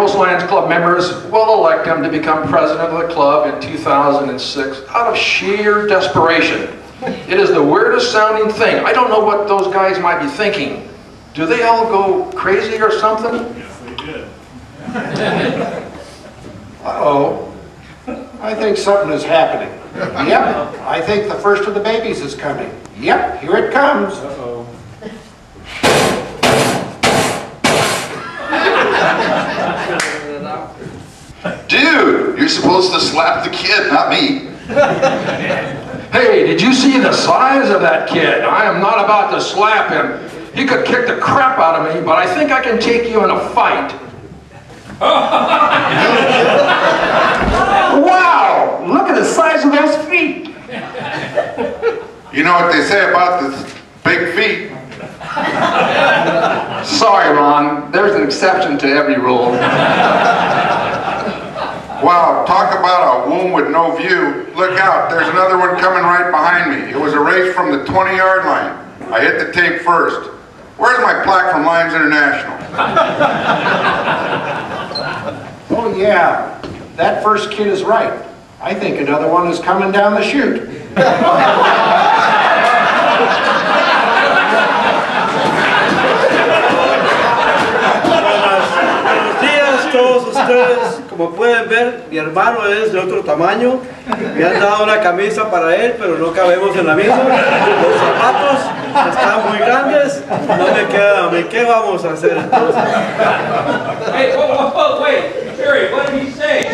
Coast Lions Club members will elect him to become president of the club in 2006 out of sheer desperation. It is the weirdest sounding thing. I don't know what those guys might be thinking. Do they all go crazy or something? Yes, they did. Uh-oh. I think something is happening. Yep, I think the first of the babies is coming. Yep, here it comes. Uh-oh. Dude, you're supposed to slap the kid, not me. Hey, did you see the size of that kid? I am not about to slap him. He could kick the crap out of me, but I think I can take you in a fight. Wow! Look at the size of those feet! You know what they say about the big feet? Sorry, Ron. There's an exception to every rule. Wow, talk about a womb with no view. Look out, there's another one coming right behind me. It was a race from the 20-yard line. I hit the tape first. Where's my plaque from Lions International? Oh yeah, that first kid is right. I think another one is coming down the chute. Todos ustedes, como pueden ver, mi hermano es de otro tamaño. Me han dado una camisa para él, pero no cabemos en la misma. Los zapatos están muy grandes, no me quedan a mí. ¿Qué vamos a hacer entonces? Hey, whoa, wait, Jerry, what did he say?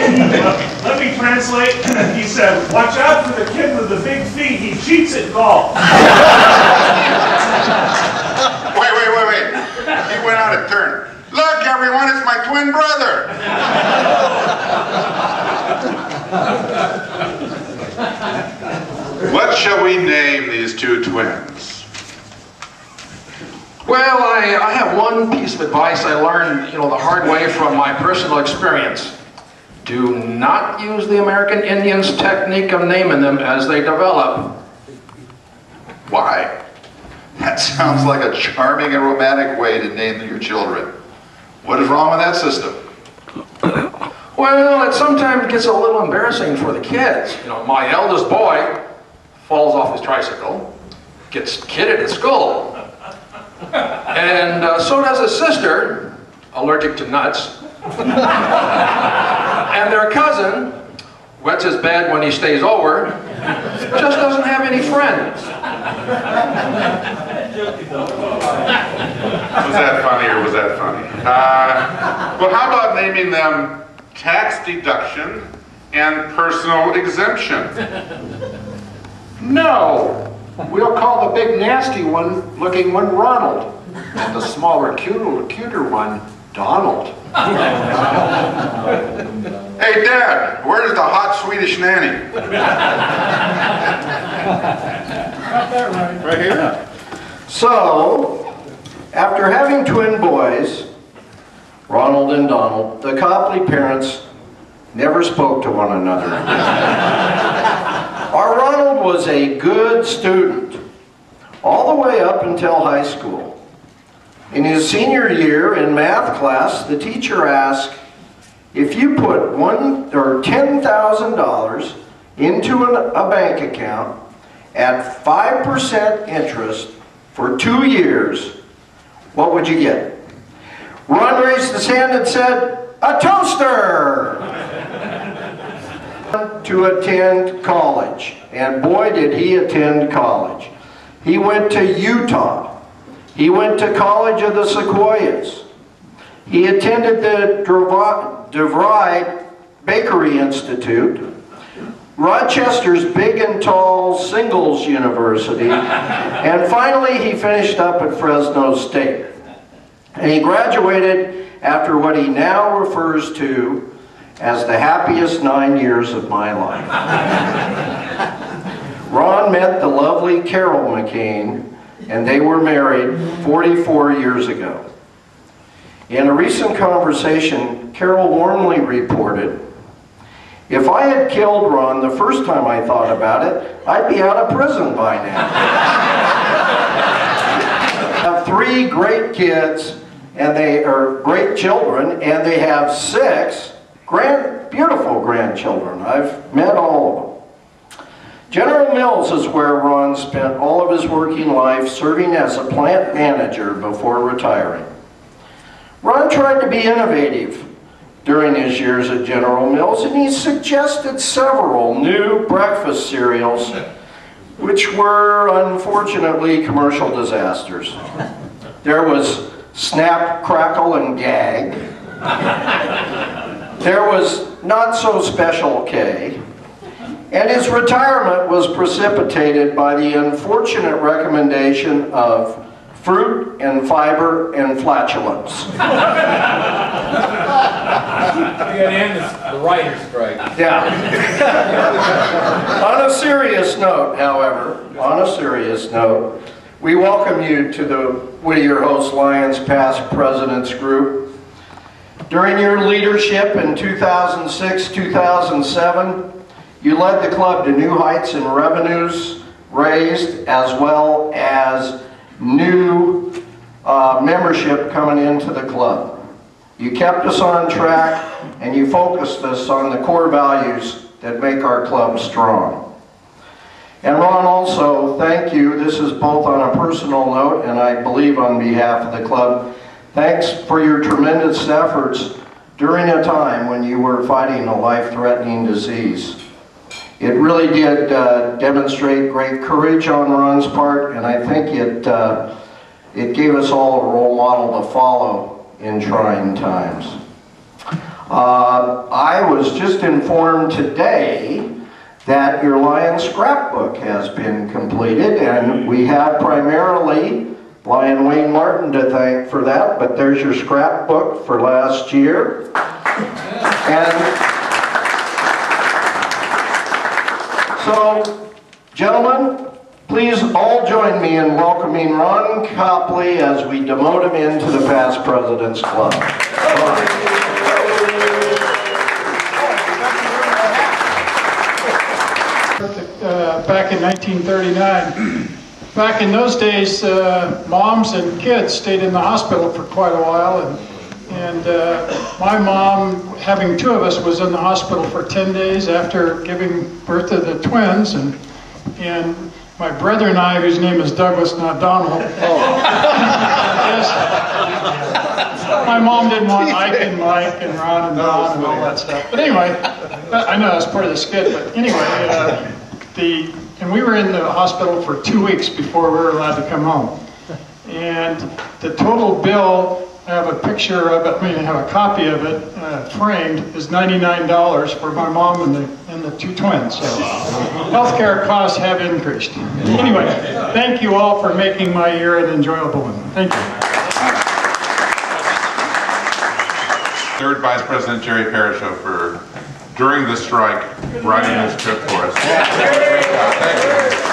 Let me translate. He said, watch out for the kid with the big feet. He cheats at golf. Wait. He went out of turn. Look, everyone, it's my twin brother. What shall we name these two twins? Well, I have one piece of advice I learned, the hard way from my personal experience. Do not use the American Indians' technique of naming them as they develop. Why? That sounds like a charming and romantic way to name your children. What is wrong with that system? Well, it sometimes gets a little embarrassing for the kids. My eldest boy falls off his tricycle, gets kidded at school. And so does his sister, allergic to nuts. And their cousin wets his bed when he stays over, just doesn't have any friends. Was that funny or was that funny? Well, how about naming them tax deduction and personal exemption? No, we'll call the big nasty one looking one Ronald, and the smaller cuter one Donald. Hey, Dad, where's the hot Swedish nanny? Right here. So, after having twin boys, Ronald and Donald, the Copley parents never spoke to one another. Our Ronald was a good student, all the way up until high school. In his senior year in math class, the teacher asked, if you put $10,000 into a bank account at 5% interest for 2 years, what would you get? Ron raised his hand and said, a toaster! To attend college, and boy did he attend college. He went to Utah. He went to College of the Sequoias. He attended the DeVry Bakery Institute, Rochester's Big and Tall Singles University, and finally he finished up at Fresno State. And he graduated after what he now refers to as the happiest 9 years of my life. Ron met the lovely Carol McCain, and they were married 44 years ago. In a recent conversation, Carol warmly reported, if I had killed Ron the first time I thought about it, I'd be out of prison by now. I have 3 great kids and they are great children, and they have 6 beautiful grandchildren. I've met all of them. General Mills is where Ron spent all of his working life serving as a plant manager before retiring. Ron tried to be innovative during his years at General Mills, and he suggested several new breakfast cereals, which were unfortunately commercial disasters. There was Snap, Crackle, and Gag. There was Not So Special K. And his retirement was precipitated by the unfortunate recommendation of fruit and fiber and flatulence. You gotta end the writer's strike. Yeah. On a serious note, however, we welcome you to the Whittier Host Lions Past Presidents Group. During your leadership in 2006-2007, you led the club to new heights in revenues raised, as well as new membership coming into the club. You kept us on track, and you focused us on the core values that make our club strong. And Ron, also, thank you. This is both on a personal note, and I believe on behalf of the club. Thanks for your tremendous efforts during a time when you were fighting a life-threatening disease. It really did demonstrate great courage on Ron's part, and I think it gave us all a role model to follow in trying times. I was just informed today that your Lion scrapbook has been completed, and we have primarily Lion Wayne Martin to thank for that, but there's your scrapbook for last year. And so, gentlemen, please all join me in welcoming Ron Copley as we demote him into the Past Presidents Club. Back in 1939. Back in those days, moms and kids stayed in the hospital for quite a while, and my mom, having 2 of us, was in the hospital for 10 days after giving birth to the twins, and my brother and I, whose name is Douglas, not Donald, yes, my mom didn't want Ike and Mike and Ron and Don and all that stuff. But anyway, I know that's part of the skit, but anyway, and we were in the hospital for 2 weeks before we were allowed to come home. And the total bill, I have a picture of it, I mean, I have a copy of it framed, is $99 for my mom and the 2 twins. So healthcare costs have increased. Anyway, thank you all for making my year an enjoyable one. Thank you. Third Vice President Jerry Parasho for, during the strike, writing this script for us. Thank you.